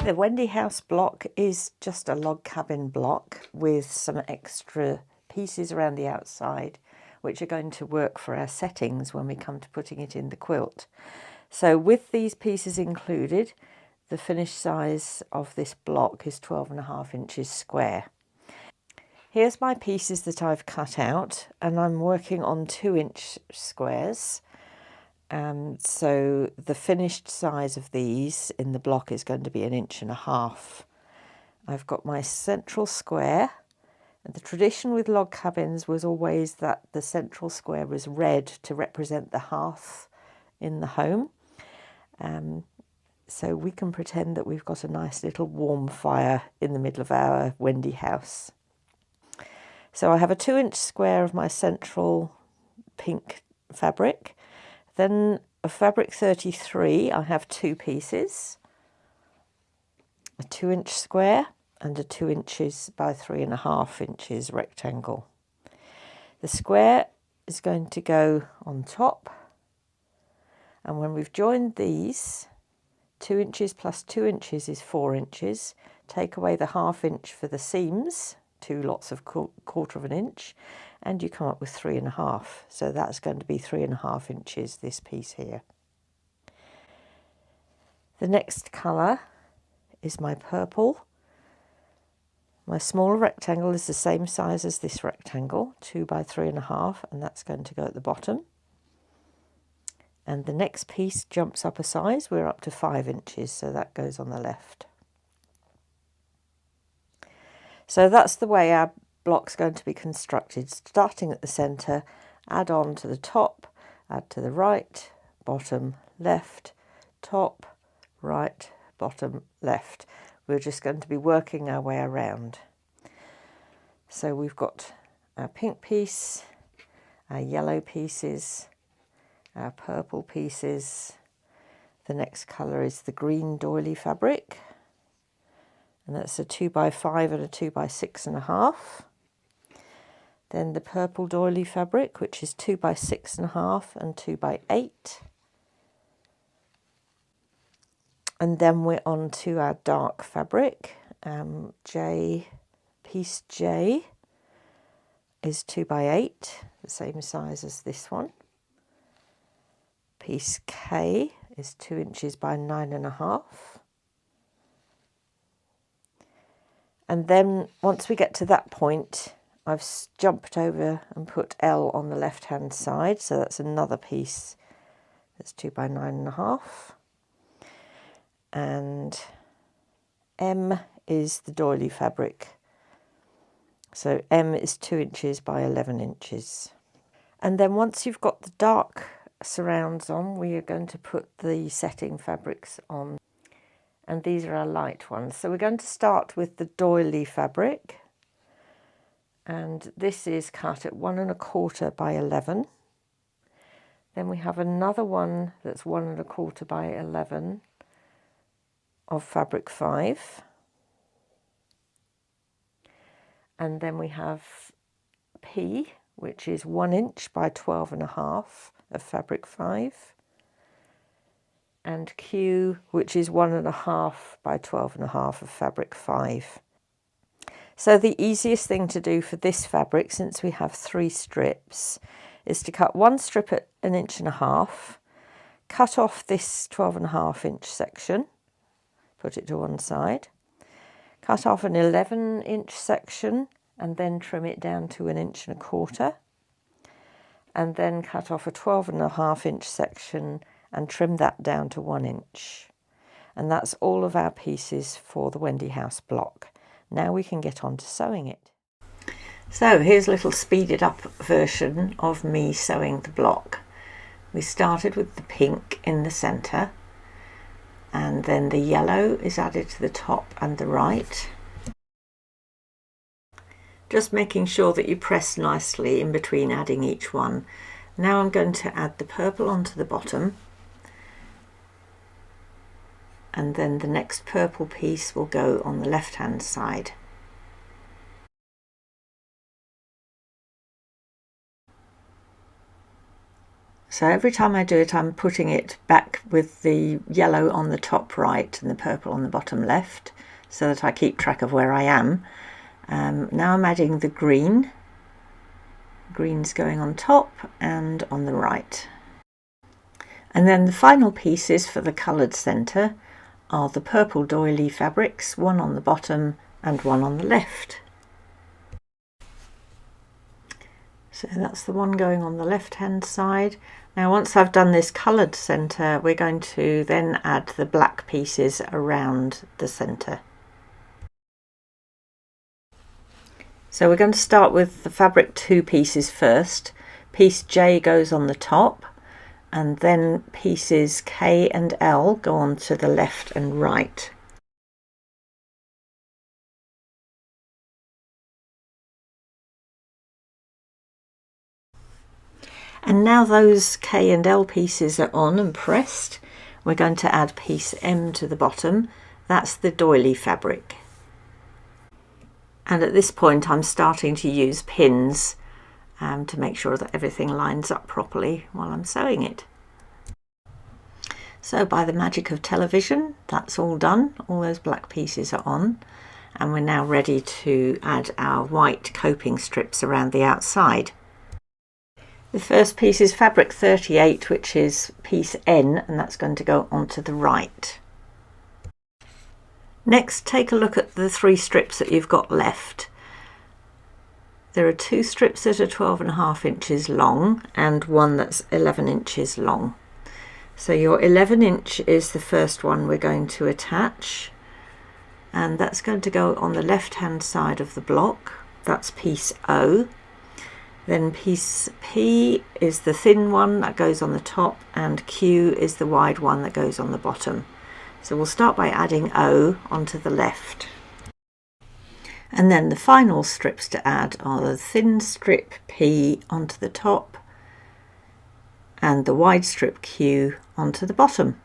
The Wendy House block is just a log cabin block with some extra pieces around the outside which are going to work for our settings when we come to putting it in the quilt. So with these pieces included, the finished size of this block is 12.5 inches square. Here's my pieces that I've cut out, and I'm working on 2-inch squares. So the finished size of these in the block is going to be 1.5 inches. I've got my central square, and the tradition with log cabins was always that the central square was red to represent the hearth in the home. So we can pretend that we've got a nice little warm fire in the middle of our Wendy house. So I have a 2-inch square of my central pink fabric. Then of fabric 33, I have 2 pieces, a 2-inch square and a 2 inches by 3.5 inches rectangle. The square is going to go on top, and when we've joined these, 2 inches plus 2 inches is 4 inches. Take away the 1/2 inch for the seams, 2 lots of 1/4 inch, and you come up with 3.5. So that's going to be 3.5 inches, this piece here. The next colour is my purple. My smaller rectangle is the same size as this rectangle, 2 by 3.5, and that's going to go at the bottom. And the next piece jumps up a size. We're up to 5 inches, so that goes on the left. So that's the way our block's going to be constructed, starting at the centre, add on to the top, add to the right, bottom, left, top, right, bottom, left. We're just going to be working our way around. So we've got our pink piece, our yellow pieces, our purple pieces. The next colour is the green doily fabric, and that's a 2 by 5 and a 2 by 6.5. Then the purple doily fabric, which is 2 by 6.5 and 2 by 8. And then we're on to our dark fabric. Piece J is 2 by 8, the same size as this one. Piece K is 2 inches by 9.5. And then once we get to that point, I've jumped over and put L on the left hand side, so that's another piece that's 2 by 9.5. And M is the doily fabric, so M is 2 inches by 11 inches. And then once you've got the dark surrounds on, we are going to put the setting fabrics on, and these are our light ones. So we're going to start with the doily fabric, and this is cut at 1 1/4 by 11. Then we have another one that's 1 1/4 by 11 of fabric 5, and then we have P, which is 1 inch by 12.5 of fabric 5, and Q, which is 1 1/2 by 12.5 of fabric 5. So the easiest thing to do for this fabric, since we have 3 strips, is to cut 1 strip at 1.5 inches, cut off this 12.5 inch section, put it to one side, cut off an 11 inch section and then trim it down to 1.25 inches, and then cut off a 12.5 inch section and trim that down to 1 inch. And that's all of our pieces for the Wendy House block. Now we can get on to sewing it. So here's a little speeded up version of me sewing the block. We started with the pink in the centre, and then the yellow is added to the top and the right. Just making sure that you press nicely in between adding each one. Now I'm going to add the purple onto the bottom, and then the next purple piece will go on the left hand side. So every time I do it, I'm putting it back with the yellow on the top right and the purple on the bottom left, so that I keep track of where I am. Now I'm adding the green. Green's going on top and on the right. And then the final pieces for the coloured centre are the purple doily fabrics, one on the bottom and one on the left. So that's the one going on the left hand side. Now once I've done this coloured centre, we're going to then add the black pieces around the centre. So we're going to start with the fabric 2 pieces first. Piece J goes on the top, and then pieces K and L go on to the left and right. And now those K and L pieces are on and pressed, we're going to add piece M to the bottom. That's the doily fabric. And at this point I'm starting to use pins to make sure that everything lines up properly while I'm sewing it. So by the magic of television, that's all done. All those black pieces are on, and we're now ready to add our white coping strips around the outside. The first piece is fabric 38, which is piece N, and that's going to go onto the right. Next, take a look at the 3 strips that you've got left. There are 2 strips that are 12.5 inches long and one that's 11 inches long. So your 11 inch is the first one we're going to attach, and that's going to go on the left hand side of the block. That's piece O. Then piece P is the thin one that goes on the top, and Q is the wide one that goes on the bottom. So we'll start by adding O onto the left. And then the final strips to add are the thin strip P onto the top and the wide strip Q onto the bottom.